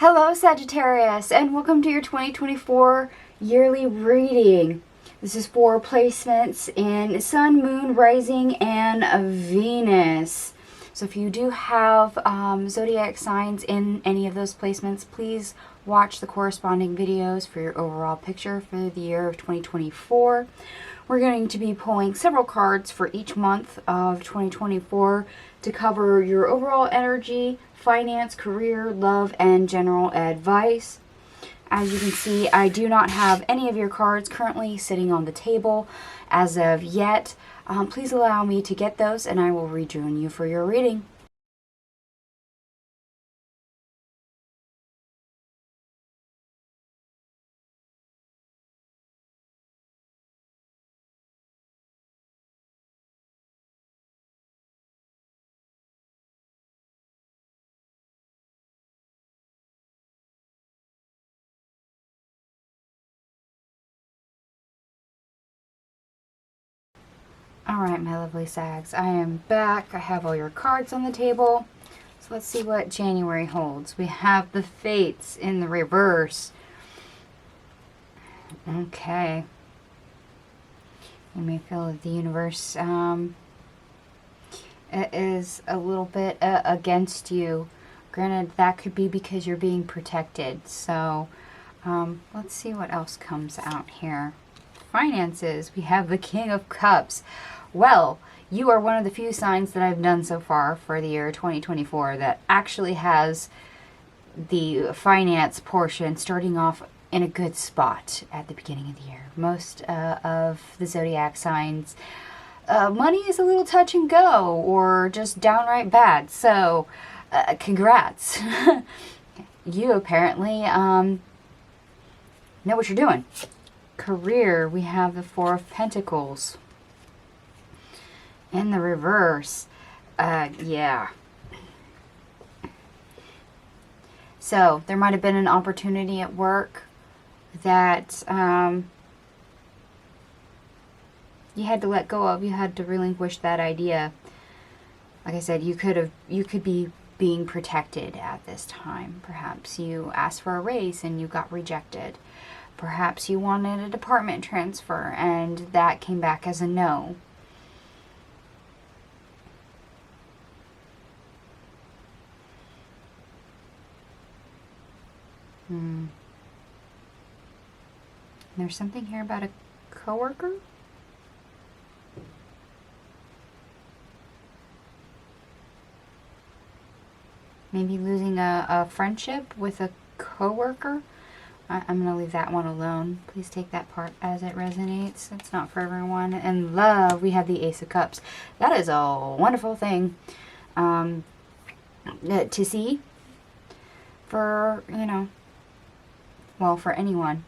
Hello Sagittarius, and welcome to your 2024 yearly reading. This is for placements in Sun, Moon, Rising, and Venus. So if you do have zodiac signs in any of those placements, please watch the corresponding videos for your overall picture for the year of 2024. We're going to be pulling several cards for each month of 2024 to cover your overall energy, finance, career, love, and general advice. As you can see, I do not have any of your cards currently sitting on the table as of yet. Please allow me to get those and I will rejoin you for your reading. Alright, my lovely Sags, I am back. I have all your cards on the table. So let's see what January holds. We have the Fates in the reverse. Okay. You may feel that the universe is a little bit against you. Granted, that could be because you're being protected. So let's see what else comes out here. Finances. We have the King of Cups. Well, you are one of the few signs that I've done so far for the year 2024 that actually has the finance portion starting off in a good spot at the beginning of the year. Most of the zodiac signs, money is a little touch and go or just downright bad. So, congrats. You apparently know what you're doing. Career, we have the Four of Pentacles. In the reverse, yeah. So, there might have been an opportunity at work that you had to let go of. You had to relinquish that idea. Like I said, you could be being protected at this time. Perhaps you asked for a raise and you got rejected. Perhaps you wanted a department transfer and that came back as a no. There's something here about a coworker. Maybe losing a friendship with a coworker. I'm going to leave that one alone. Please take that part as it resonates. It's not for everyone. And love, we have the Ace of Cups. That is a wonderful thing to see for, well, for anyone.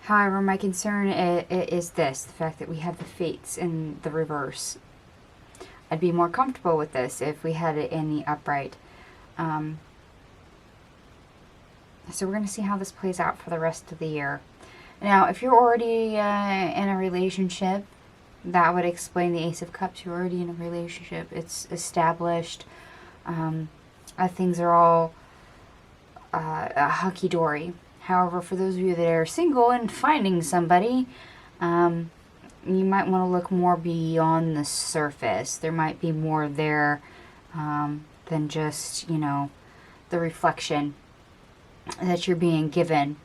However, my concern is this, the fact that we have the Fates in the reverse. I'd be more comfortable with this if we had it in the upright. So we're going to see how this plays out for the rest of the year. Now, if you're already in a relationship, that would explain the Ace of Cups. You're already in a relationship. It's established. Things are all hunky-dory. However, for those of you that are single and finding somebody, you might want to look more beyond the surface. There might be more there than just, the reflection that you're being given.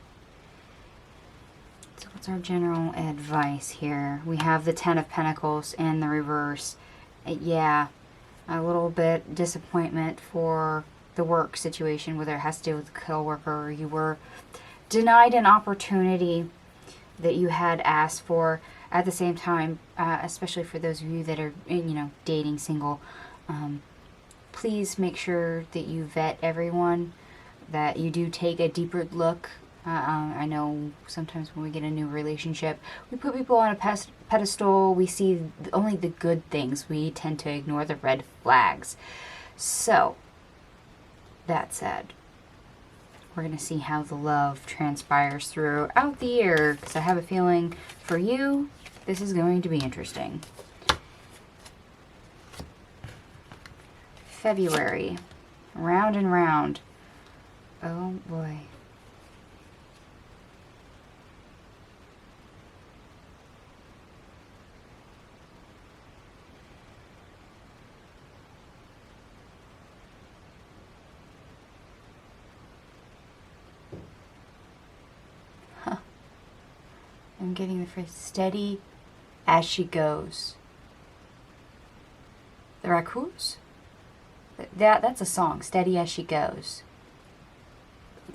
So what's our general advice here? We have the Ten of Pentacles in the reverse. Yeah, a little bit disappointment for the work situation, whether it has to do with a coworker or you were denied an opportunity that you had asked for. At the same time, especially for those of you that are, dating, single, please make sure that you vet everyone, that you do take a deeper look. I know sometimes when we get a new relationship, we put people on a pedestal. We see only the good things. We tend to ignore the red flags. So, that said, we're going to see how the love transpires throughout the year, because I have a feeling for you, this is going to be interesting. February. Round and round. Oh boy. I'm getting the phrase steady as she goes. The raccoons? That's a song, Steady as She Goes.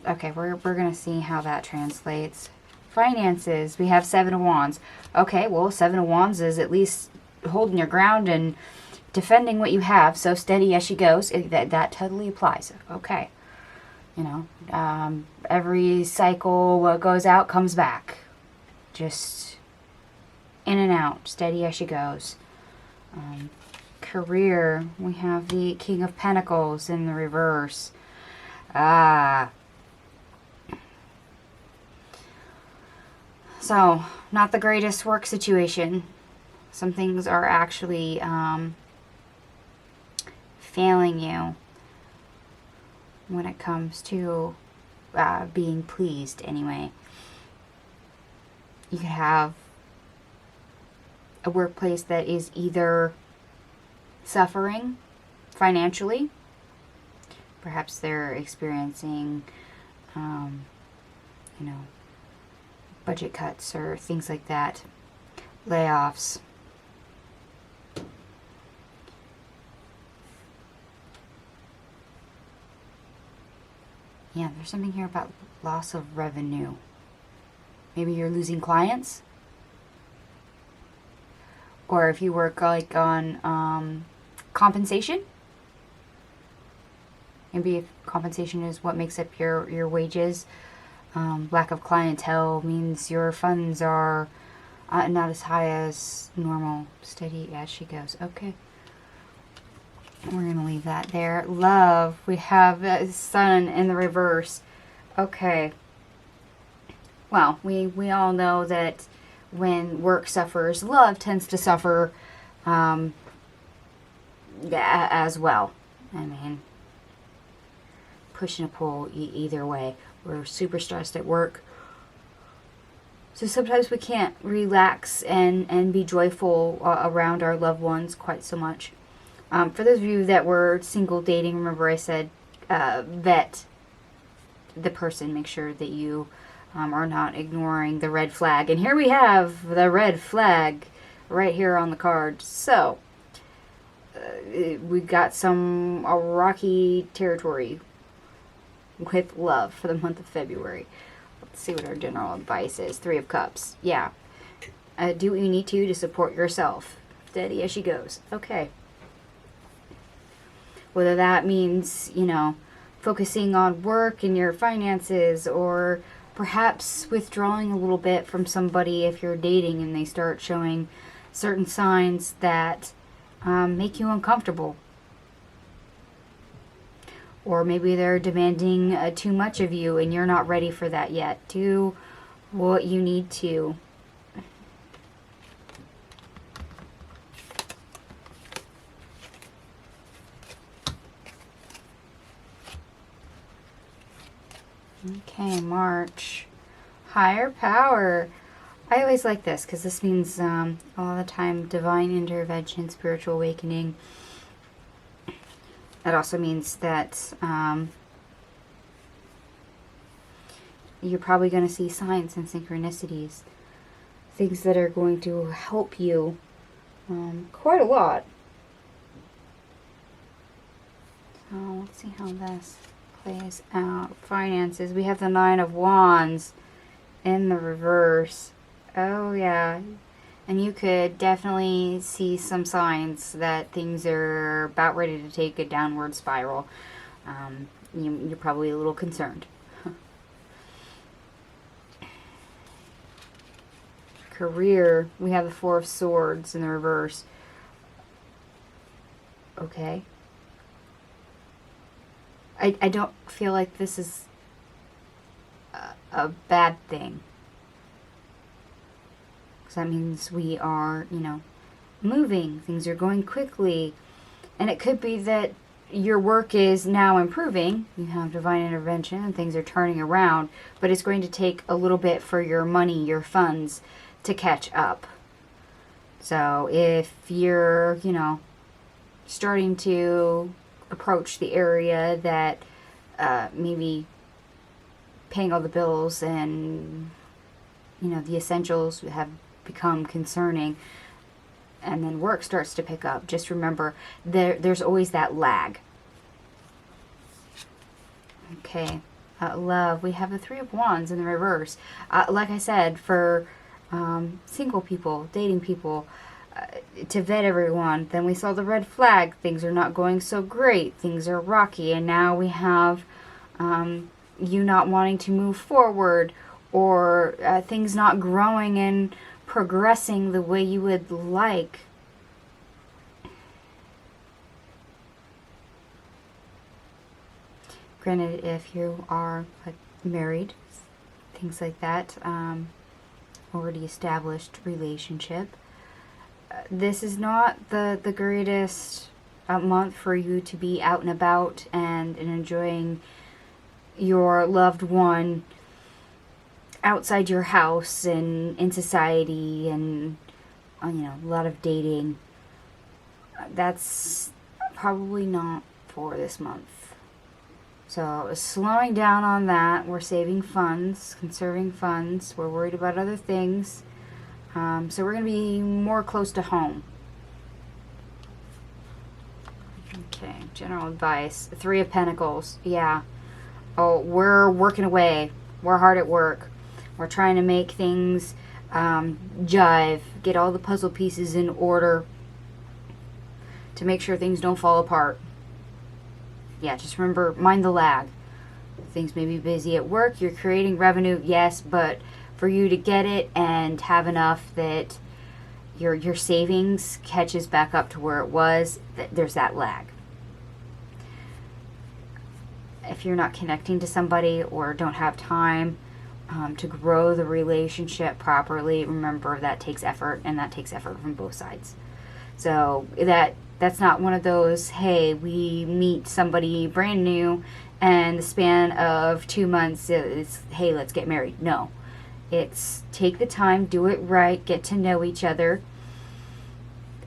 Okay, we're going to see how that translates. Finances, we have Seven of Wands. Okay, well, Seven of Wands is at least holding your ground and defending what you have, so steady as she goes. That totally applies. Okay. You know, every cycle, what goes out comes back. Just in and out, steady as she goes. Career, we have the King of Pentacles in the reverse. So, not the greatest work situation. Some things are actually failing you when it comes to being pleased anyway. You could have a workplace that is either suffering financially. Perhaps they're experiencing, you know, budget cuts or things like that. Layoffs. Yeah, there's something here about loss of revenue. Maybe you're losing clients. Or if you work like on compensation. Maybe if compensation is what makes up your wages. Lack of clientele means your funds are not as high as normal. Steady as she goes. Okay. We're going to leave that there. Love. We have Sun in the reverse. Okay. Well, we all know that when work suffers, love tends to suffer as well. I mean, push and a pull either way. We're super stressed at work. So sometimes we can't relax and be joyful around our loved ones quite so much. For those of you that were single dating, remember I said vet the person. Make sure that you are not ignoring the red flag. And here we have the red flag right here on the card. So, we got some rocky territory with love for the month of February. Let's see what our general advice is. Three of Cups. Yeah. Do what you need to support yourself. Steady as she goes. Okay. Whether that means, you know, focusing on work and your finances, or perhaps withdrawing a little bit from somebody if you're dating and they start showing certain signs that make you uncomfortable. Or maybe they're demanding too much of you and you're not ready for that yet. Do what you need to. Okay, March. Higher power. I always like this because this means a lot of the time divine intervention, spiritual awakening. That also means that you're probably going to see signs and synchronicities. Things that are going to help you quite a lot. So let's see how this plays out. Finances. We have the Nine of Wands in the reverse. Oh yeah. And you could definitely see some signs that things are about ready to take a downward spiral. You're probably a little concerned. Career. We have the Four of Swords in the reverse. Okay. I don't feel like this is a bad thing. Because that means we are, you know, moving. Things are going quickly. And it could be that your work is now improving. You have divine intervention and things are turning around, but it's going to take a little bit for your money, your funds, to catch up. So if you're, you know, starting to approach the area that maybe paying all the bills and, you know, the essentials have become concerning, and then work starts to pick up, just remember there's always that lag. Okay, love, we have the Three of Wands in the reverse. Like I said, for single people, dating people, to vet everyone. Then we saw the red flag. Things are not going so great. Things are rocky. And now we have you not wanting to move forward, or things not growing and progressing the way you would like. Granted, if you are like married, things like that, already established relationship, this is not the greatest month for you to be out and about and enjoying your loved one outside your house and in society, and you know, a lot of dating. That's probably not for this month. So slowing down on that. We're saving funds, conserving funds. We're worried about other things. So we're going to be more close to home. Okay, general advice. Three of Pentacles. Yeah. Oh, we're working away. We're hard at work. We're trying to make things jive. Get all the puzzle pieces in order to make sure things don't fall apart. Yeah, just remember, mind the lag. Things may be busy at work. You're creating revenue, yes, but for you to get it and have enough that your savings catches back up to where it was, there's that lag. If you're not connecting to somebody or don't have time to grow the relationship properly, remember that takes effort, and that takes effort from both sides. So that's not one of those, hey, we meet somebody brand new and the span of 2 months is, hey, let's get married. No. It's take the time, do it right, get to know each other,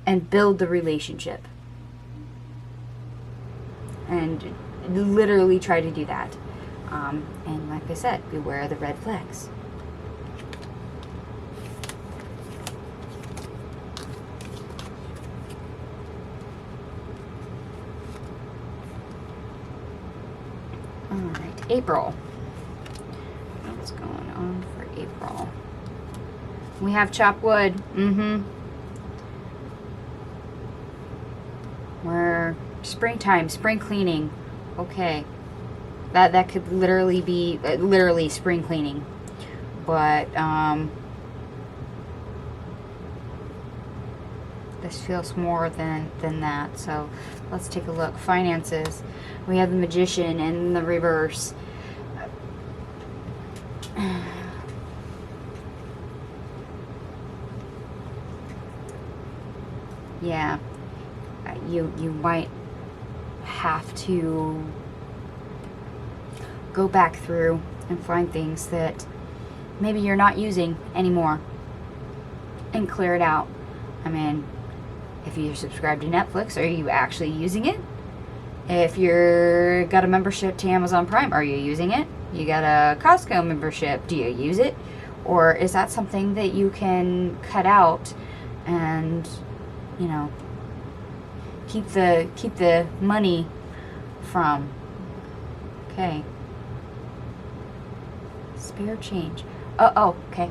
and build the relationship. And literally try to do that. And like I said, beware of the red flags. Alright, April. What's going on for April? We have chop wood. We're springtime, spring cleaning. Okay. That could literally be literally spring cleaning. But this feels more than that. So let's take a look. Finances. We have the Magician in the reverse. Yeah, you might have to go back through and find things that maybe you're not using anymore and clear it out. I mean, if you're subscribed to Netflix, are you actually using it? If you're got a membership to Amazon Prime, are you using it? You got a Costco membership, do you use it? Or is that something that you can cut out and, you know, keep the money from? Okay. Spare change. Oh, okay.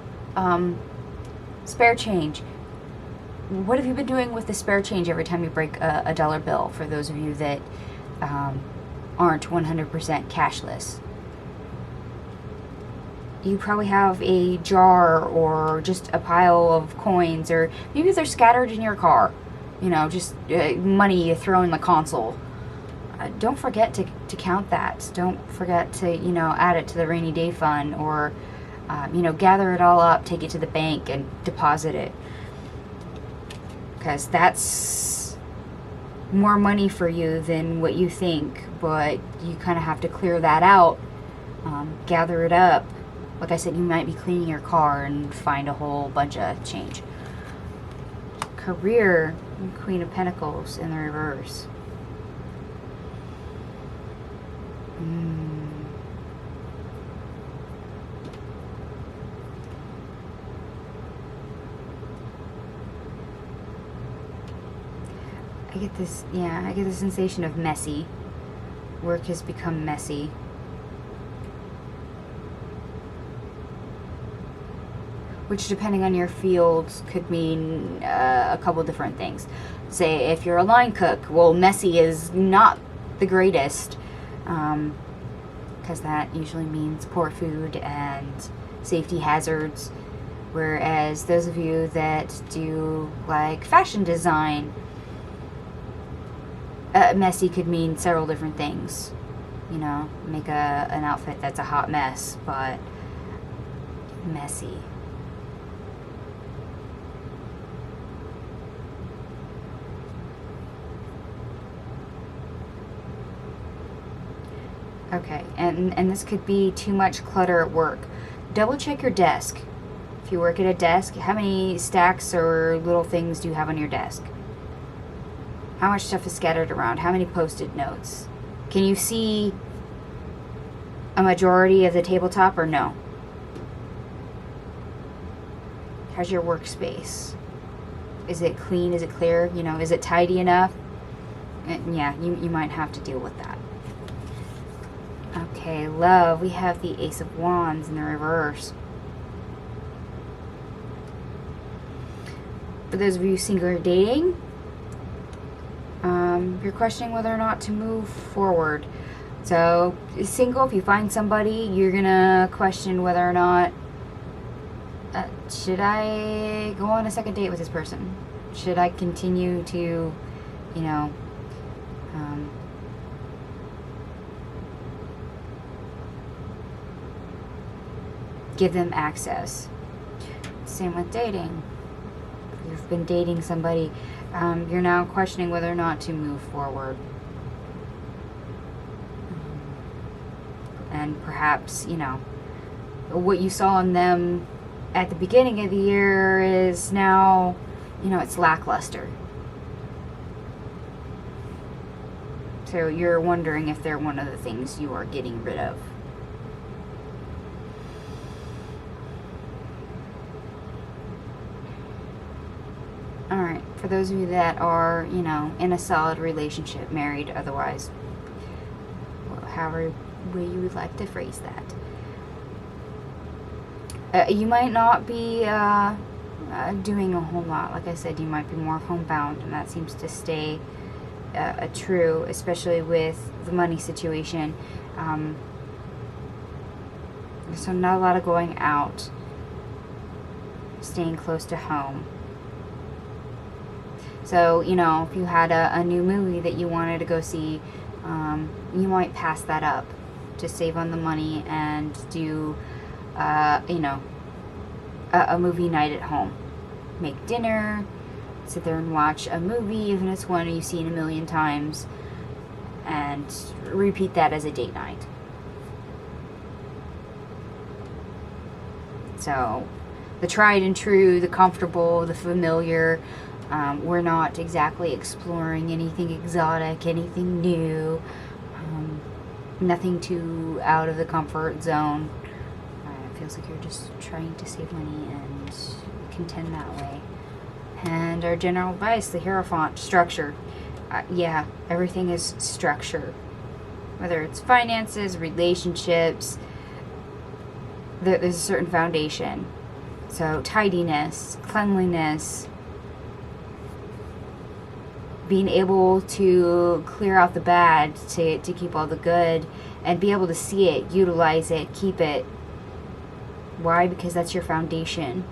Spare change. What have you been doing with the spare change every time you break a dollar bill, for those of you that aren't 100% cashless? You probably have a jar or just a pile of coins, or maybe they're scattered in your car. You know, just money you throw in the console. Don't forget to count that. Don't forget to, you know, add it to the rainy day fund, or, you know, gather it all up, take it to the bank and deposit it. Because that's more money for you than what you think, but you kind of have to clear that out, gather it up. Like I said, you might be cleaning your car and find a whole bunch of change. Career, Queen of Pentacles in the reverse. I get this, yeah, I get the sensation of messy. Work has become messy. Which, depending on your fields, could mean a couple different things. Say, if you're a line cook, well, messy is not the greatest, because that usually means poor food and safety hazards. Whereas those of you that do, like, fashion design, messy could mean several different things. You know, make an outfit that's a hot mess, but messy. Okay, and this could be too much clutter at work. Double check your desk. If you work at a desk, how many stacks or little things do you have on your desk? How much stuff is scattered around? How many post-it notes? Can you see a majority of the tabletop or no? How's your workspace? Is it clean? Is it clear? You know, is it tidy enough? And yeah, you might have to deal with that. Okay, love. We have the Ace of Wands in the reverse. For those of you single or dating, you're questioning whether or not to move forward. So, single, if you find somebody, you're gonna question whether or not, should I go on a second date with this person? Should I continue to, you know, give them access? Same with dating. If you've been dating somebody, you're now questioning whether or not to move forward. And perhaps, you know, what you saw in them at the beginning of the year is now, you know, it's lackluster. So you're wondering if they're one of the things you are getting rid of. Alright, for those of you that are, you know, in a solid relationship, married, otherwise, however way you would like to phrase that. You might not be doing a whole lot. Like I said, you might be more homebound, and that seems to stay true, especially with the money situation. So not a lot of going out, staying close to home. So, you know, if you had a new movie that you wanted to go see, you might pass that up to save on the money and do, you know, a movie night at home. Make dinner, sit there and watch a movie, even if it's one you've seen a million times, and repeat that as a date night. So, the tried and true, the comfortable, the familiar. We're not exactly exploring anything exotic, anything new, nothing too out of the comfort zone. It feels like you're just trying to save money and contend that way. And our general advice, the Hierophant, structure. Yeah, everything is structure. Whether it's finances, relationships, there's a certain foundation. So tidiness, cleanliness, being able to clear out the bad to keep all the good, and be able to see it, utilize it, keep it. Why? Because that's your foundation.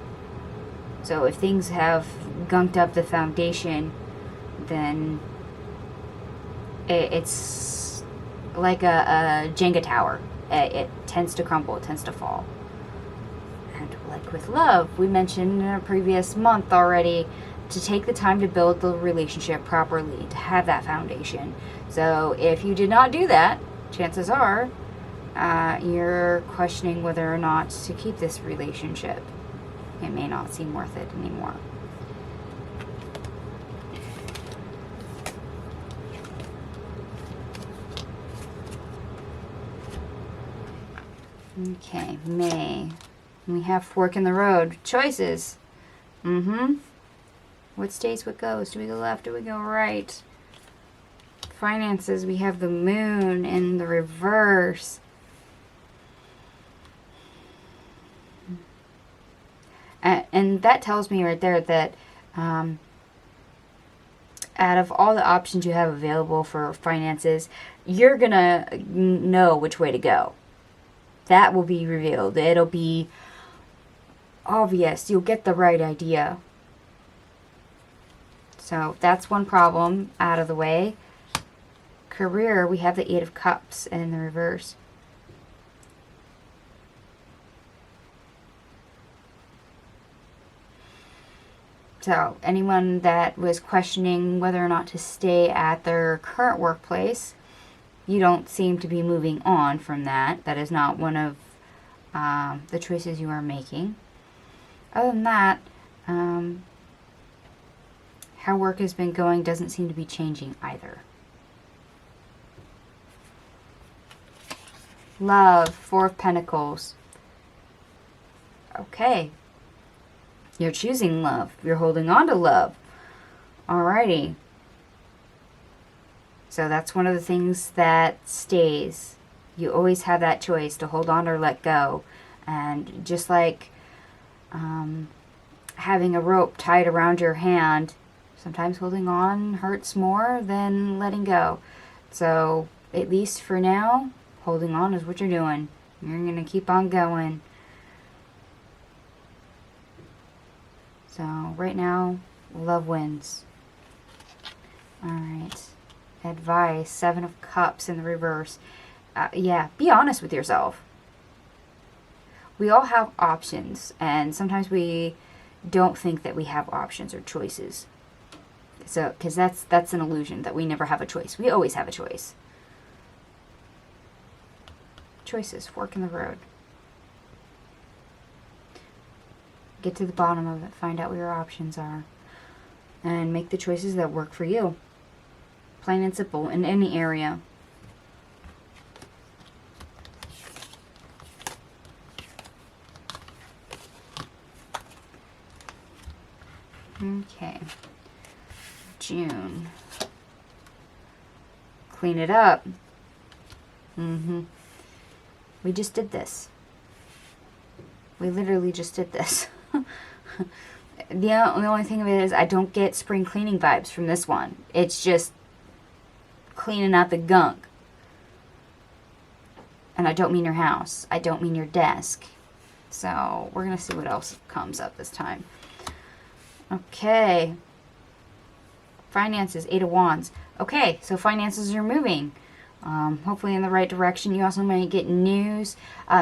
So if things have gunked up the foundation, then it's like a Jenga tower. It tends to crumble, it tends to fall. And like with love, we mentioned in a previous month already to take the time to build the relationship properly, to have that foundation. So if you did not do that, chances are you're questioning whether or not to keep this relationship. It may not seem worth it anymore. Okay, May. We have fork in the road. Choices. What stays, what goes? Do we go left? Do we go right? Finances. We have the moon in the reverse. And that tells me right there that out of all the options you have available for finances, you're going to know which way to go. That will be revealed. It'll be obvious. You'll get the right idea. So that's one problem out of the way. Career, we have the Eight of Cups in the reverse. So anyone that was questioning whether or not to stay at their current workplace, you don't seem to be moving on from that. That is not one of the choices you are making. Other than that, how work has been going doesn't seem to be changing either. Love, Four of Pentacles. Okay. You're choosing love. You're holding on to love. Alrighty. So that's one of the things that stays. You always have that choice to hold on or let go. And just like having a rope tied around your hand, sometimes holding on hurts more than letting go. So at least for now, holding on is what you're doing. You're going to keep on going. So right now, love wins. Alright. Advice, Seven of Cups in the reverse. Yeah, be honest with yourself. We all have options, and sometimes we don't think that we have options or choices. So, because that's an illusion, that we never have a choice. We always have a choice. Choices, fork in the road. Get to the bottom of it, find out what your options are, and make the choices that work for you. Plain and simple, in any area. Okay. June. Clean it up. We just did this. We literally just did this. The only thing of it is I don't get spring cleaning vibes from this one. It's just cleaning out the gunk. And I don't mean your house. I don't mean your desk. So we're going to see what else comes up this time. Okay. Finances, Eight of Wands. Okay, so finances are moving. Hopefully in the right direction. You also might get news.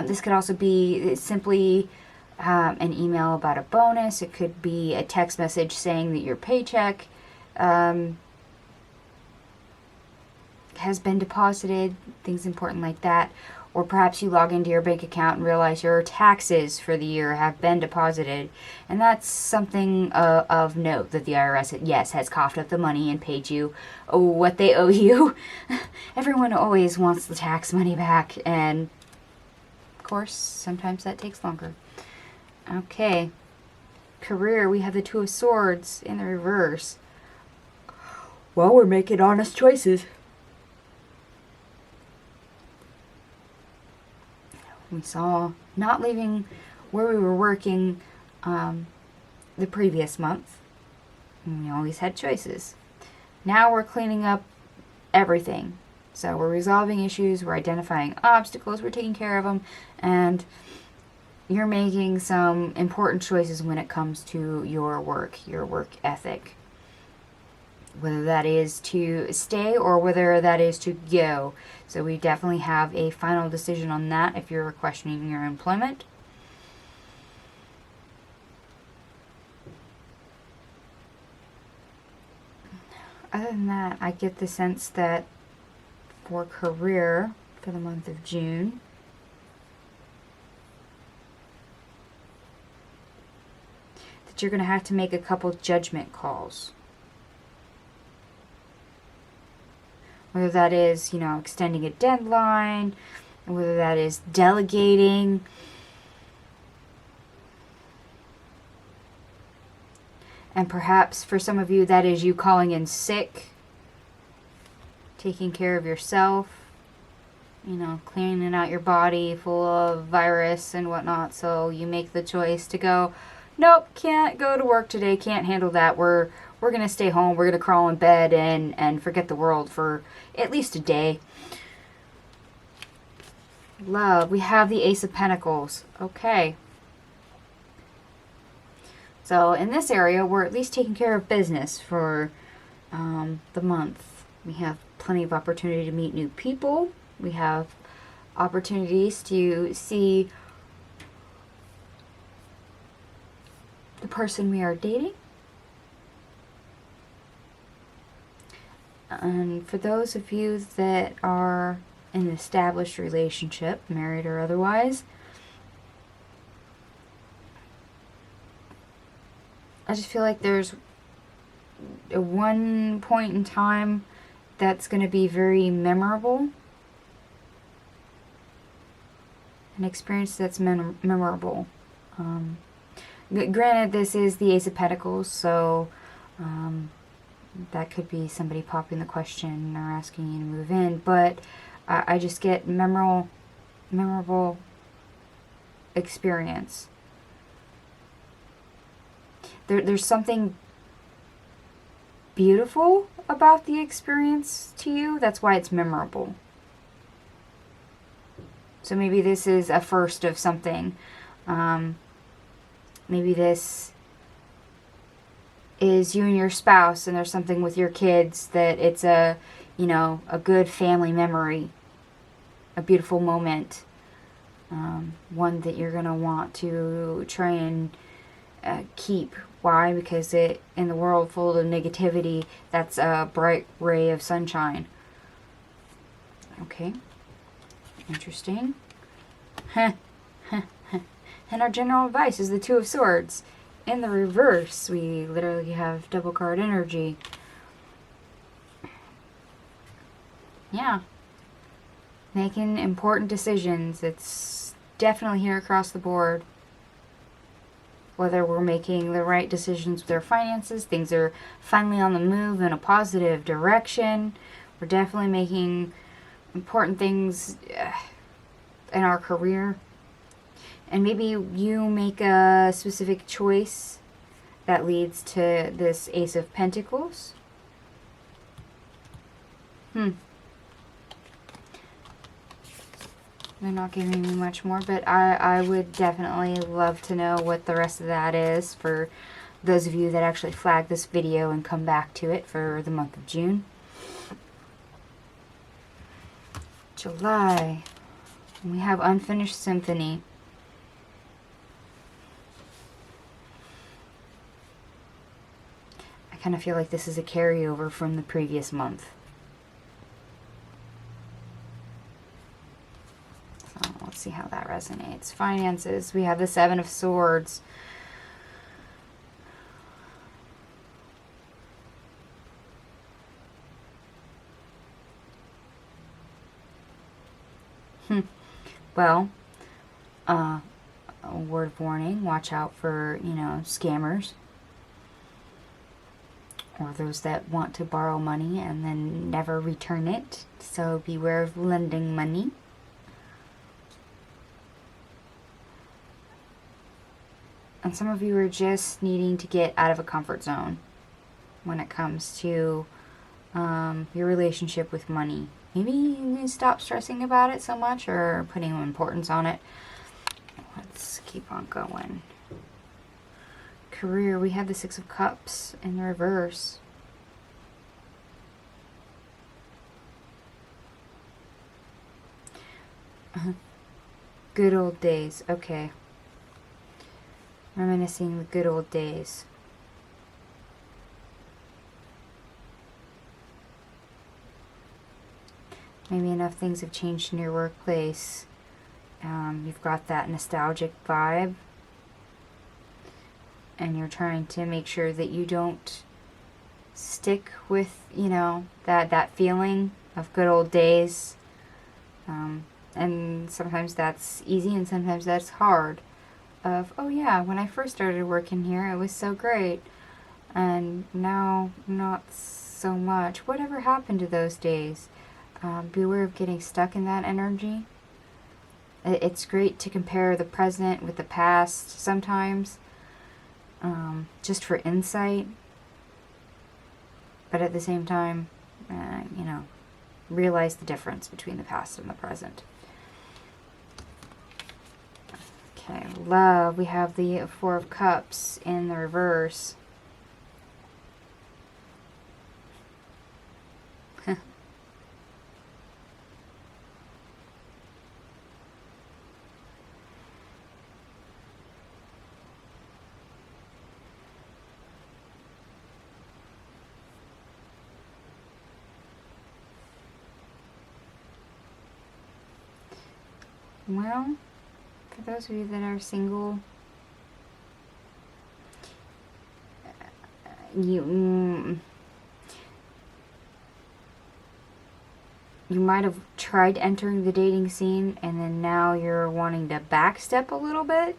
This could also be simply an email about a bonus. It could be a text message saying that your paycheck has been deposited. Things important like that. Or perhaps you log into your bank account and realize your taxes for the year have been deposited. And that's something of note, that the IRS, yes, has coughed up the money and paid you what they owe you. Everyone always wants the tax money back. And, of course, sometimes that takes longer. Okay. Career, we have the Two of Swords in the reverse. Well, we're making honest choices. We saw not leaving where we were working the previous month. And we always had choices. Now we're cleaning up everything. So we're resolving issues, we're identifying obstacles, we're taking care of them, and you're making some important choices when it comes to your work ethic. Whether that is to stay or whether that is to go. So we definitely have a final decision on that if you're questioning your employment. Other than that, I get the sense that for career, for the month of June, that you're going to have to make a couple judgment calls. Whether that is, you know, extending a deadline, whether that is delegating. And perhaps for some of you, that is you calling in sick, taking care of yourself, you know, cleaning out your body full of virus and whatnot. So you make the choice to go, nope, can't go to work today, can't handle that. We're going to stay home. We're going to crawl in bed and forget the world for at least a day. Love, we have the Ace of Pentacles. Okay. So in this area, we're at least taking care of business for the month. We have plenty of opportunity to meet new people. We have opportunities to see the person we are dating. And for those of you that are in an established relationship, married or otherwise, I just feel like there's a one point in time that's going to be very memorable. An experience that's memorable. Granted, this is the Ace of Pentacles, so that could be somebody popping the question or asking you to move in. But I just get memorable experience. There's something beautiful about the experience to you. That's why it's memorable. So maybe this is a first of something. Maybe this is you and your spouse, and there's something with your kids that it's a, you know, a good family memory, a beautiful moment, one that you're gonna want to try and keep. Why? Because in the world full of negativity, that's a bright ray of sunshine. Okay. Interesting. And our general advice is the Two of Swords. In the reverse, we literally have double card energy. Yeah. Making important decisions. It's definitely here across the board. Whether we're making the right decisions with our finances, things are finally on the move in a positive direction. We're definitely making important things in our career. And maybe you make a specific choice that leads to this Ace of Pentacles. They're not giving me much more, but I would definitely love to know what the rest of that is for those of you that actually flag this video and come back to it for the month of June. July. We have Unfinished Symphony. I kind of feel like this is a carryover from the previous month. So let's see how that resonates. Finances. We have the Seven of Swords. Well, a word of warning, watch out for, you know, scammers. Or those that want to borrow money and then never return it. So beware of lending money. And some of you are just needing to get out of a comfort zone when it comes to your relationship with money. Maybe you need to stop stressing about it so much or putting importance on it. Let's keep on going. Career, we have the Six of Cups in the reverse. Good old days. Okay. Reminiscing the good old days. Maybe enough things have changed in your workplace. You've got that nostalgic vibe. And you're trying to make sure that you don't stick with, you know, that feeling of good old days. And sometimes that's easy and sometimes that's hard. Of, oh yeah, when I first started working here, it was so great. And now, not so much. Whatever happened to those days? Beware of getting stuck in that energy. It's great to compare the present with the past sometimes, just for insight. But at the same time, you know, realize the difference between the past and the present. Okay, love. We have the Four of Cups in the reverse. Well, for those of you that are single, you might have tried entering the dating scene and then now you're wanting to backstep a little bit.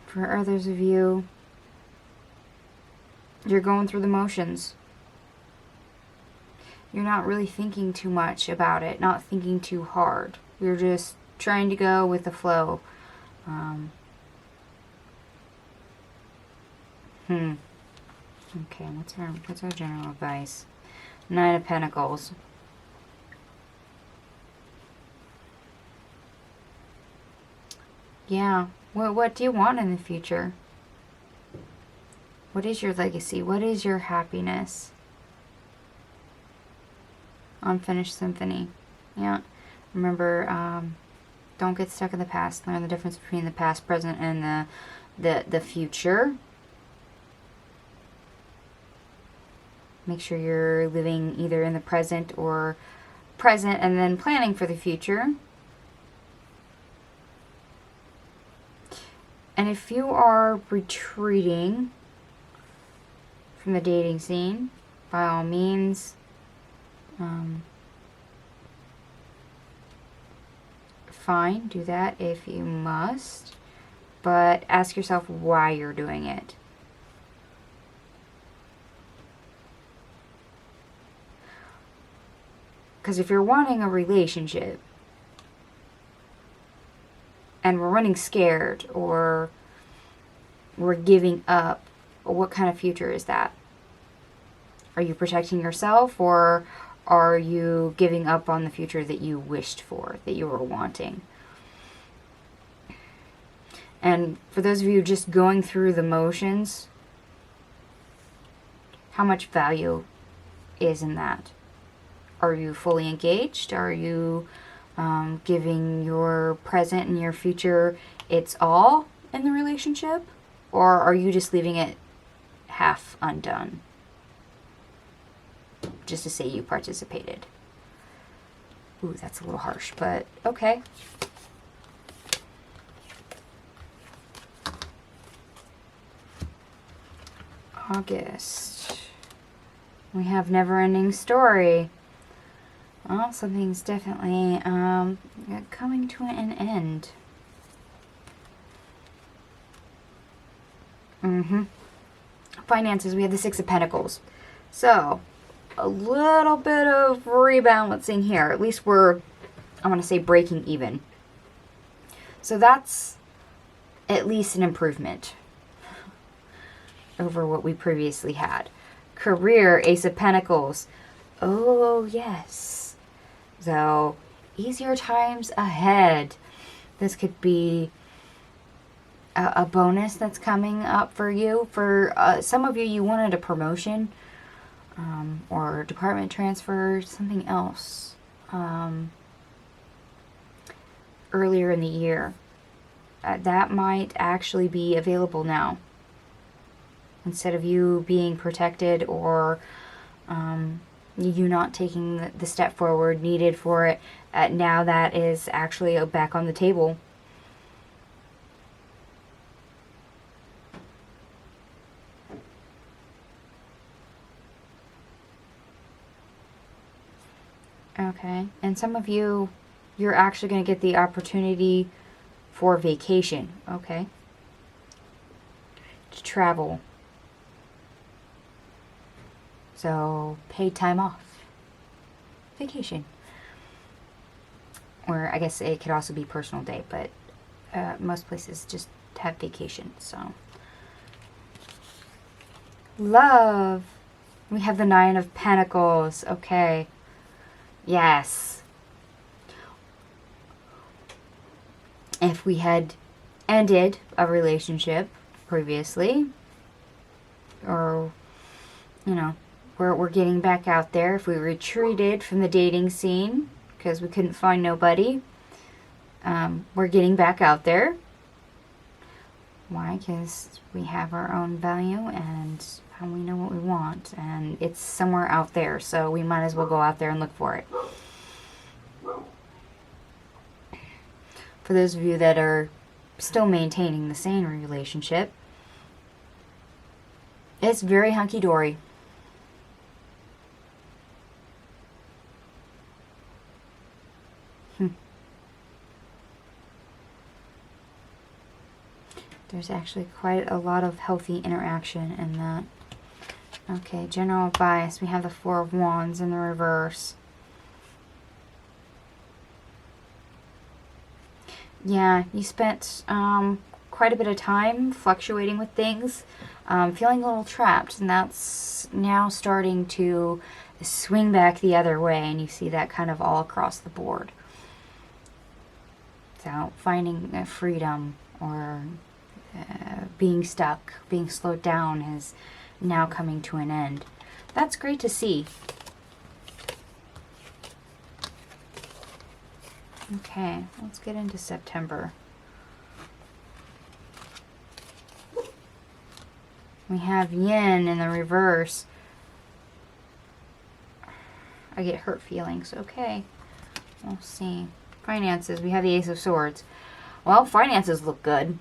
For others of you, you're going through the motions. You're not really thinking too much about it, not thinking too hard. You're just trying to go with the flow. Okay, what's our general advice? Nine of Pentacles. Yeah, what do you want in the future? What is your legacy? What is your happiness? Unfinished symphony. Yeah. Remember, don't get stuck in the past. Learn the difference between the past, present, and the future. Make sure you're living either in the present or present and then planning for the future. And if you are retreating from the dating scene, by all means, fine, do that if you must, but ask yourself why you're doing it. Because if you're wanting a relationship and we're running scared or we're giving up, what kind of future is that? Are you protecting yourself, or are you giving up on the future that you wished for, that you were wanting? And for those of you just going through the motions, how much value is in that? Are you fully engaged? Are you giving your present and your future its all in the relationship? Or are you just leaving it half undone? Just to say you participated. Ooh, that's a little harsh, but okay. August. We have Never-Ending Story. Well, something's definitely coming to an end. Finances, we have the Six of Pentacles. So, a little bit of rebalancing here. At least we're, I want to say, breaking even. So that's at least an improvement over what we previously had. Career, Ace of Pentacles. Oh, yes. So, easier times ahead. This could be a bonus that's coming up for you. For some of you, you wanted a promotion or department transfer, something else earlier in the year. That might actually be available now. Instead of you being protected or you not taking the step forward needed for it, now that is actually back on the table. Okay, and some of you, you're actually going to get the opportunity for vacation, okay? To travel. So, paid time off. Vacation. Or I guess it could also be personal day, but most places just have vacation, so. Love. We have the Nine of Pentacles, okay. Yes. If we had ended a relationship previously, or, you know, we're getting back out there. If we retreated from the dating scene because we couldn't find nobody, we're getting back out there. Why? Because we have our own value and we know what we want, and it's somewhere out there, so we might as well go out there and look for it. For those of you that are still maintaining the same relationship, it's very hunky-dory. There's actually quite a lot of healthy interaction in that. Okay, general advice. We have the Four of Wands in the reverse. Yeah, you spent quite a bit of time fluctuating with things, feeling a little trapped, and that's now starting to swing back the other way, and you see that kind of all across the board. So, finding freedom or being stuck, being slowed down is now coming to an end. That's great to see. Okay, let's get into September. We have Yin in the reverse. I get hurt feelings. Okay, we'll see. Finances, we have the Ace of Swords. Well, finances look good.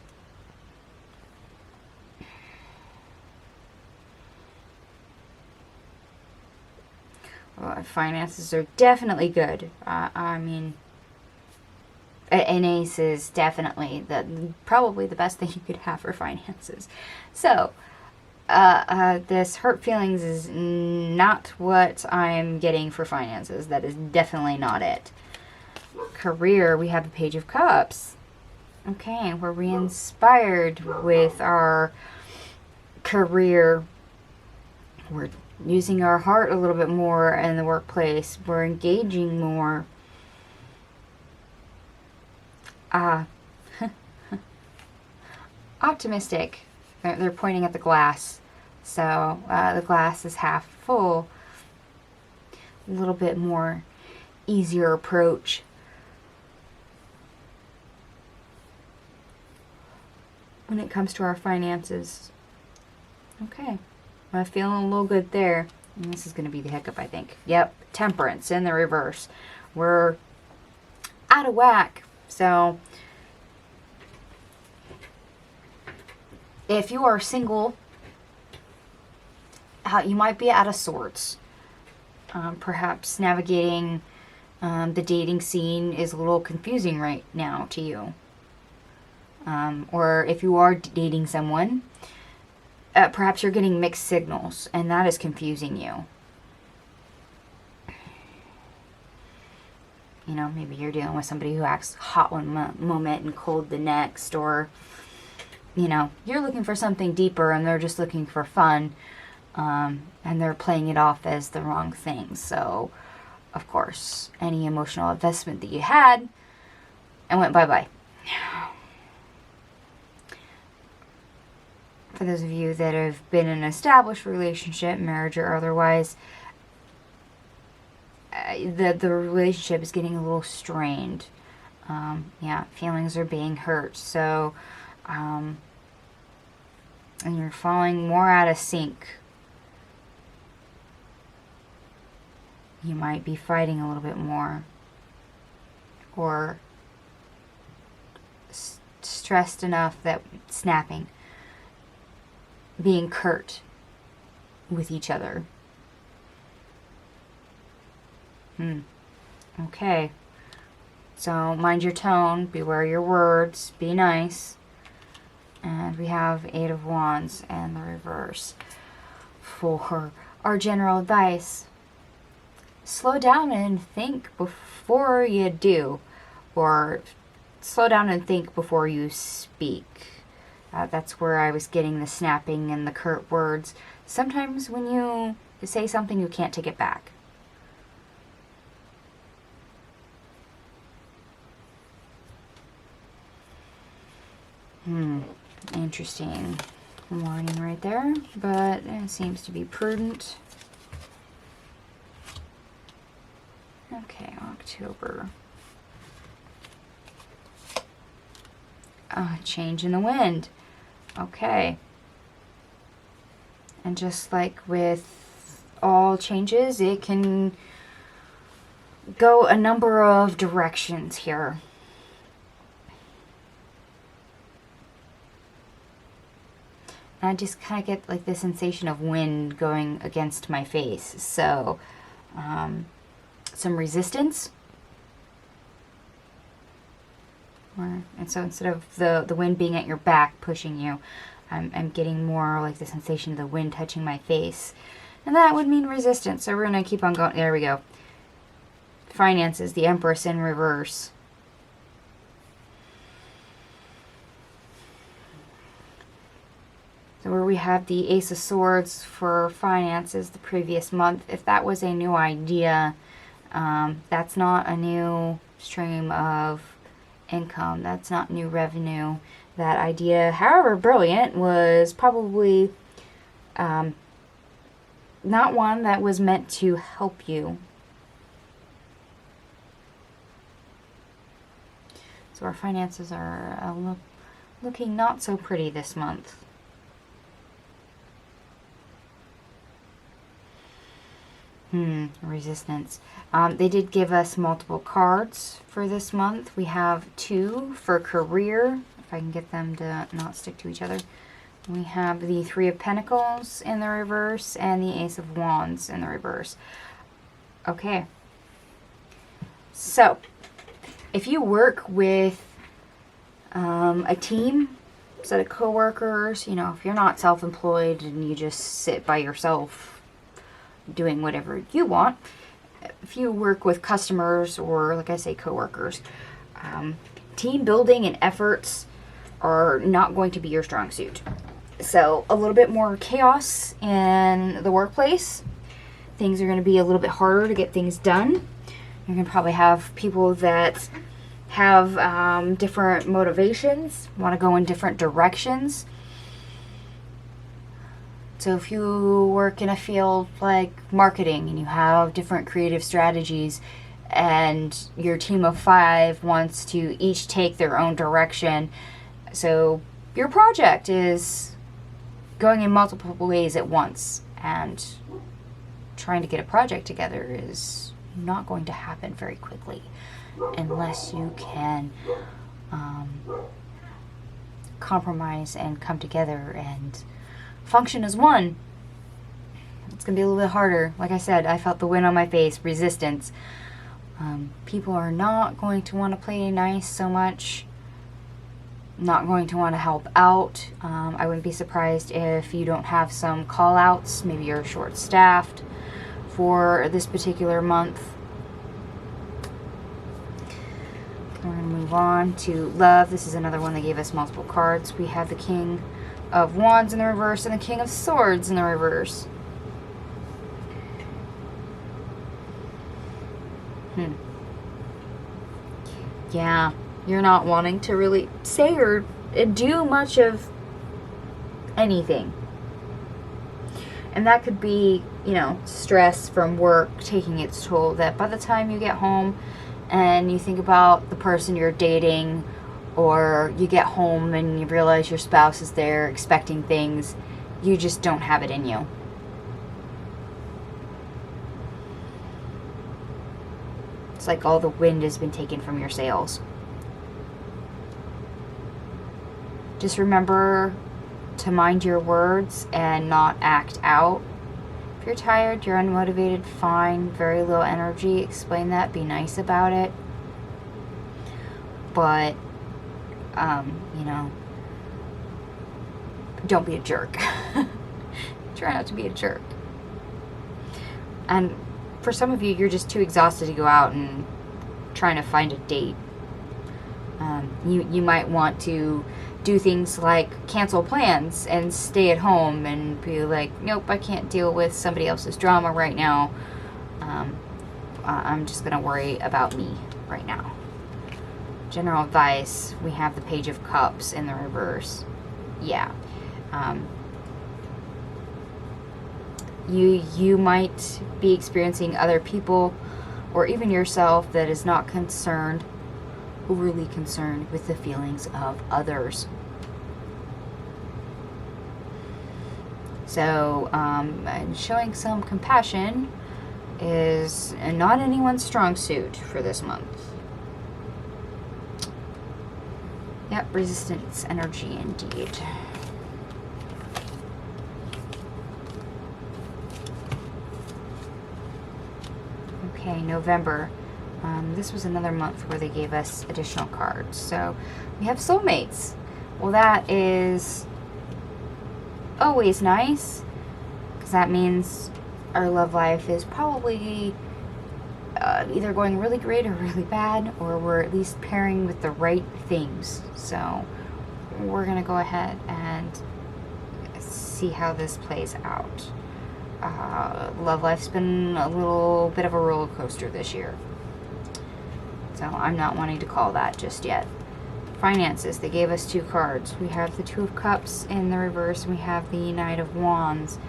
Finances are definitely good. I mean, an ace is definitely probably the best thing you could have for finances. So, this hurt feelings is not what I'm getting for finances. That is definitely not it. Career, we have the Page of Cups. Okay, we're re-inspired with our career. We're using our heart a little bit more in the workplace. We're engaging more. Optimistic. They're pointing at the glass. So the glass is half full. A little bit more easier approach. When it comes to our finances. Okay. I'm feeling a little good there. And this is going to be the hiccup, I think. Yep. Temperance in the reverse. We're out of whack. So, if you are single, you might be out of sorts. Perhaps navigating the dating scene is a little confusing right now to you. Or if you are dating someone, perhaps you're getting mixed signals, and that is confusing you. You know, maybe you're dealing with somebody who acts hot one moment and cold the next, or, you know, you're looking for something deeper and they're just looking for fun, and they're playing it off as the wrong thing. So, of course, any emotional investment that you had, and went bye-bye. For those of you that have been in an established relationship, marriage or otherwise, the relationship is getting a little strained. Yeah, feelings are being hurt. So, And you're falling more out of sync. You might be fighting a little bit more. Or stressed enough that snapping. Being curt with each other. Okay. So mind your tone, beware your words, be nice. And we have 8 of Wands and the reverse. For our general advice, slow down and think before you do. Or slow down and think before you speak. That's where I was getting the snapping and the curt words. Sometimes when you say something, you can't take it back. Interesting warning right there, but it seems to be prudent. Okay, October. Change in the wind. Okay. And just like with all changes, it can go a number of directions here. And I just kind of get like the sensation of wind going against my face. So, some resistance. And so instead of the wind being at your back pushing you, I'm getting more like the sensation of the wind touching my face. And that would mean resistance. So we're going to keep on going. There we go. Finances, the Empress in reverse. So where we have the Ace of Swords for finances the previous month, if that was a new idea, that's not a new stream of income. That's not new revenue. That idea, however brilliant, was probably not one that was meant to help you. So our finances are looking not so pretty this month. Resistance. They did give us multiple cards for this month. We have 2 for career, if I can get them to not stick to each other. We have the 3 of Pentacles in the reverse and the Ace of Wands in the reverse. Okay. So, if you work with a team, set of coworkers, you know, if you're not self-employed and you just sit by yourself doing whatever you want, if you work with customers or, like I say, coworkers, team building and efforts are not going to be your strong suit. So a little bit more chaos in the workplace. Things are going to be a little bit harder to get things done. You're going to probably have people that have different motivations, want to go in different directions. So if you work in a field like marketing and you have different creative strategies and your team of 5 wants to each take their own direction, so your project is going in multiple ways at once, and trying to get a project together is not going to happen very quickly unless you can compromise and come together and function as one. It's going to be a little bit harder. Like I said, I felt the wind on my face, resistance. People are not going to want to play nice so much, not going to want to help out. I wouldn't be surprised if you don't have some call outs. Maybe you're short-staffed for this particular month. We're going to move on to love. This is another one that gave us multiple cards. We have the King of Wands in the reverse and the King of Swords in the reverse. Yeah, you're not wanting to really say or do much of anything. And that could be, you know, stress from work taking its toll, that by the time you get home and you think about the person you're dating or you get home and you realize your spouse is there expecting things. You just don't have it in you. It's like all the wind has been taken from your sails. Just remember to mind your words and not act out. If you're tired, you're unmotivated, fine, very low energy, explain that, be nice about it. But, you know, don't be a jerk. Try not to be a jerk. And for some of you, you're just too exhausted to go out and trying to find a date. You might want to do things like cancel plans and stay at home and be like, nope, I can't deal with somebody else's drama right now. I'm just going to worry about me right now. General advice, we have the Page of Cups in the reverse. Yeah. You might be experiencing other people or even yourself that is not overly concerned with the feelings of others. So, showing some compassion is not anyone's strong suit for this month. Yep, resistance energy indeed. Okay, November. This was another month where they gave us additional cards. So we have soulmates. Well, that is always nice, because that means our love life is probably either going really great or really bad, or we're at least pairing with the right things. So we're going to go ahead and see how this plays out. Love life's been a little bit of a roller coaster this year. So I'm not wanting to call that just yet. Finances, they gave us 2 cards. We have the 2 of Cups in the reverse, and we have the Knight of Wands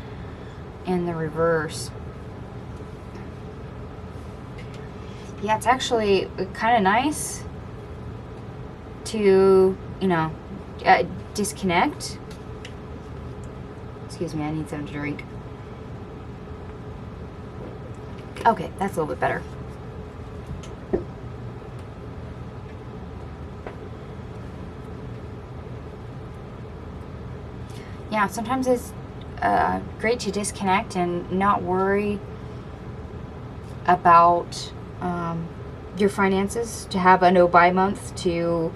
in the reverse. Yeah, it's actually kind of nice to, you know, disconnect. Excuse me, I need something to drink. Okay, that's a little bit better. Yeah, sometimes it's great to disconnect and not worry about your finances, to have a no-buy month, to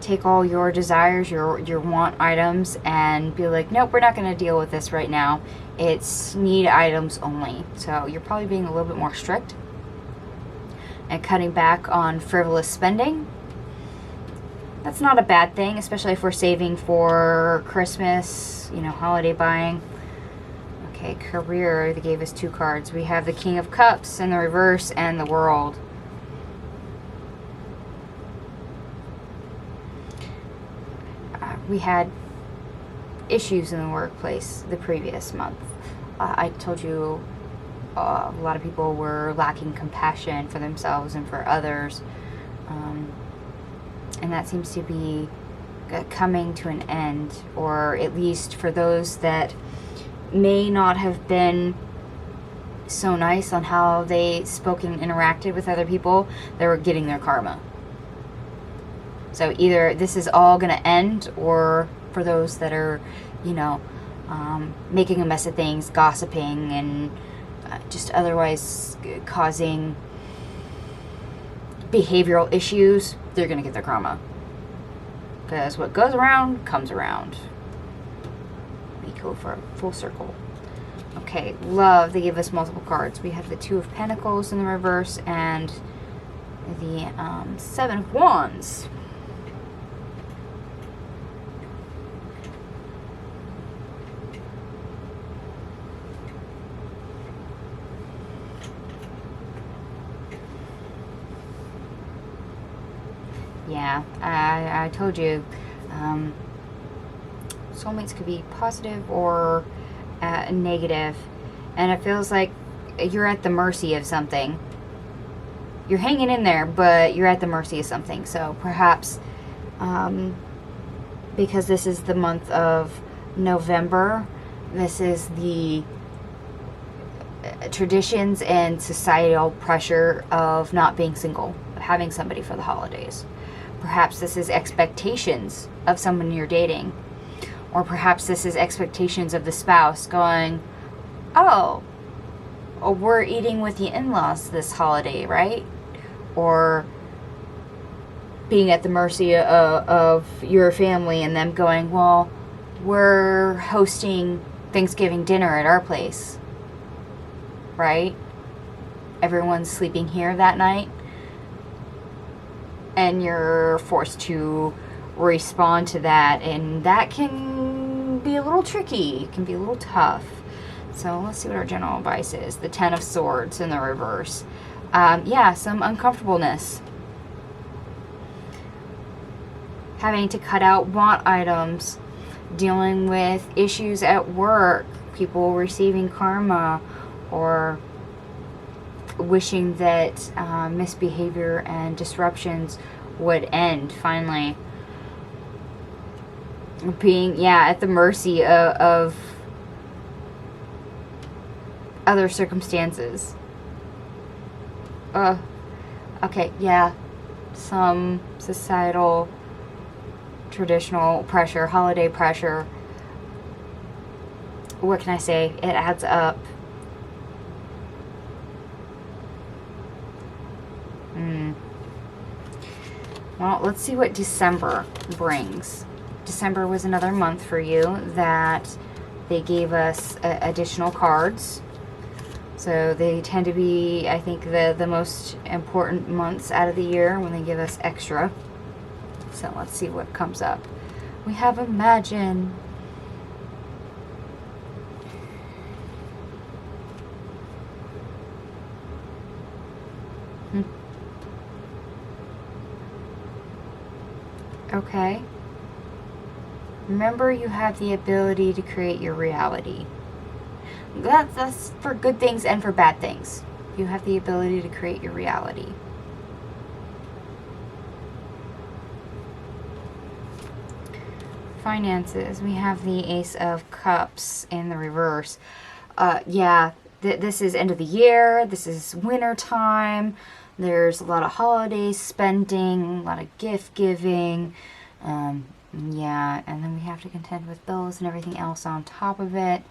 take all your desires, your want items, and be like, nope, we're not going to deal with this right now. It's need items only. So you're probably being a little bit more strict and cutting back on frivolous spending. That's not a bad thing, especially if we're saving for Christmas, you know, holiday buying. Okay, career, they gave us 2 cards. We have the King of Cups in the reverse and the World. We had issues in the workplace the previous month. I told you a lot of people were lacking compassion for themselves and for others. And that seems to be coming to an end, or at least for those that may not have been so nice on how they spoke and interacted with other people, they were getting their karma. So either this is all going to end, or for those that are, you know, making a mess of things, gossiping, and just otherwise causing behavioral issues, they're going to get their karma. Because what goes around comes around. We go for a full circle. Okay, love, they give us multiple cards. We have the 2 of Pentacles in the reverse and the 7 of Wands. Yeah, I told you, soulmates could be positive or negative, and it feels like you're at the mercy of something. you're hanging in there, but you're at the mercy of something. So perhaps because this is the month of November, this is the traditions and societal pressure of not being single, having somebody for the holidays. Perhaps this is expectations of someone you're dating. Or perhaps this is expectations of the spouse going, oh, we're eating with the in-laws this holiday, right? Or being at the mercy of your family and them going, well, we're hosting Thanksgiving dinner at our place, right? Everyone's sleeping here that night. And you're forced to respond to that. And that can be a little tricky. It can be a little tough. So let's see what our general advice is. The Ten of Swords in the reverse. Yeah, some uncomfortableness. Having to cut out want items. Dealing with issues at work. People receiving karma. Or wishing that misbehavior and disruptions would end finally. Being, yeah, at the mercy of other circumstances. Okay, yeah. Some societal, traditional pressure, holiday pressure. What can I say? It adds up. Well, let's see what December brings. December was another month for you that they gave us additional cards. So they tend to be, I think, the most important months out of the year when they give us extra. So let's see what comes up. We have Imagine. Okay. Remember, you have the ability to create your reality. That's for good things and for bad things. You have the ability to create your reality. Finances. We have the Ace of Cups in the reverse. Yeah, this is end of the year. This is winter time. There's a lot of holiday spending, a lot of gift giving. Yeah, and then we have to contend with those and everything else on top of it.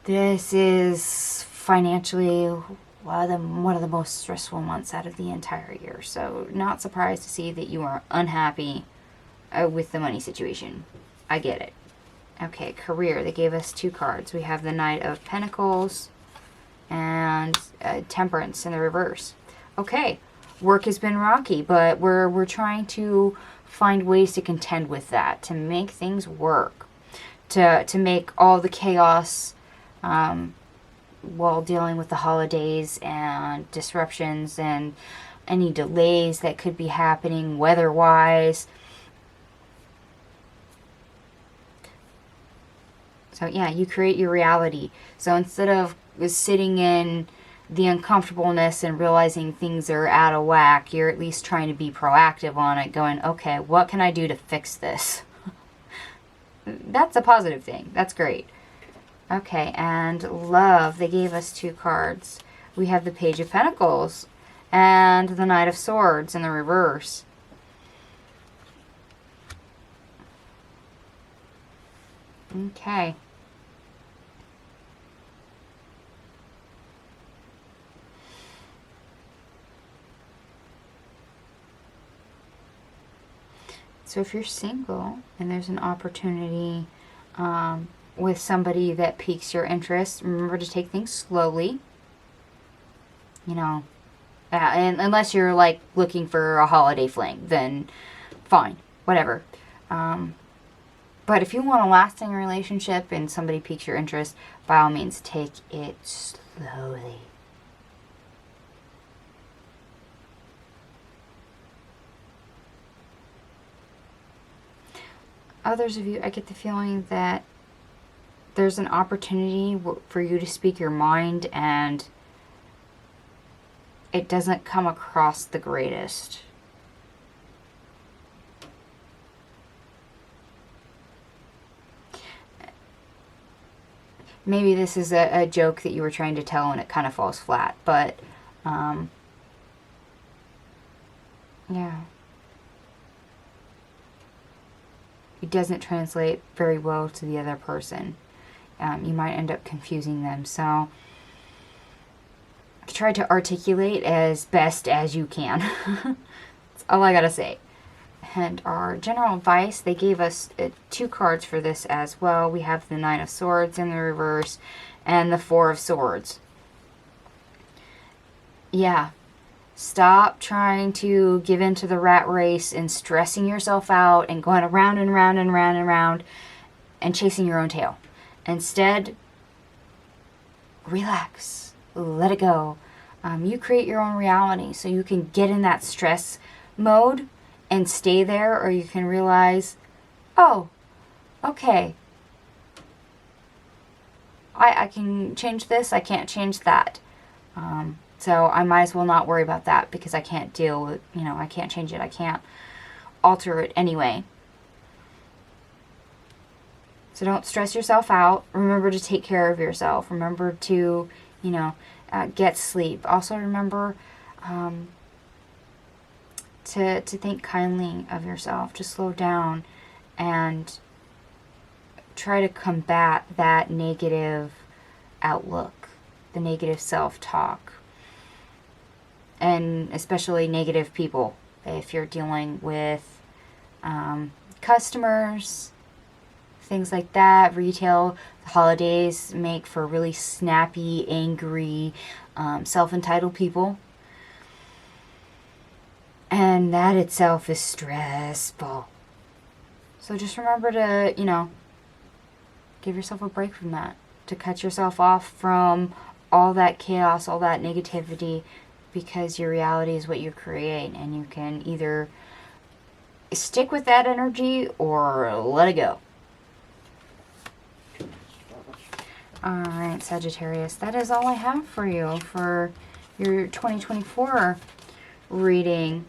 This is financially one of the most stressful months out of the entire year. So not surprised to see that you are unhappy with the money situation. I get it. Okay, career. They gave us 2 cards. We have the Knight of Pentacles and Temperance in the reverse. Okay, work has been rocky, but we're trying to find ways to contend with that, to make things work, to make all the chaos while dealing with the holidays and disruptions and any delays that could be happening weather-wise. So yeah, you create your reality. So instead of sitting in the uncomfortableness and realizing things are out of whack, you're at least trying to be proactive on it, going, okay, what can I do to fix this? That's a positive thing. That's great. Okay, and love. They gave us 2 cards. We have the Page of Pentacles and the Knight of Swords in the reverse. Okay. So if you're single and there's an opportunity with somebody that piques your interest, remember to take things slowly. You know, and unless you're like looking for a holiday fling, then fine, whatever. But if you want a lasting relationship and somebody piques your interest, by all means, take it slowly. Others of you, I get the feeling that there's an opportunity for you to speak your mind and it doesn't come across the greatest. Maybe this is a joke that you were trying to tell and it kind of falls flat, but yeah. It doesn't translate very well to the other person. You might end up confusing them. So try to articulate as best as you can. That's all I gotta say. And our general advice, they gave us 2 cards for this as well. We have the 9 of Swords in the reverse and the 4 of Swords. Yeah. Stop trying to give in to the rat race and stressing yourself out and going around and round and round and round and chasing your own tail. Instead, relax. Let it go. You create your own reality, so you can get in that stress mode and stay there, or you can realize, oh, okay, I can change this, I can't change that. So I might as well not worry about that because I can't deal with, I can't change it, I can't alter it anyway. So don't stress yourself out. Remember to take care of yourself. Remember to, get sleep. Also remember to think kindly of yourself, to slow down and try to combat that negative outlook, the negative self-talk, and especially negative people. If you're dealing with customers, things like that, retail, the holidays make for really snappy, angry, self-entitled people. And that itself is stressful. So just remember to, give yourself a break from that. To cut yourself off from all that chaos, all that negativity, because your reality is what you create. And you can either stick with that energy or let it go. Alright, Sagittarius. That is all I have for you for your 2024 reading.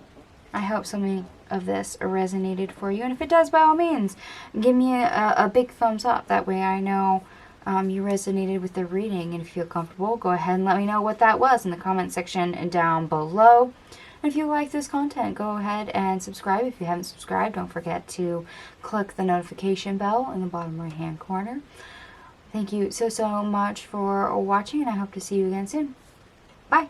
I hope something of this resonated for you. And if it does, by all means, give me a big thumbs up. That way I know you resonated with the reading. And if you feel comfortable, go ahead and let me know what that was in the comment section down below. And if you like this content, go ahead and subscribe. If you haven't subscribed, don't forget to click the notification bell in the bottom right hand corner. Thank you so much for watching, and I hope to see you again soon. Bye!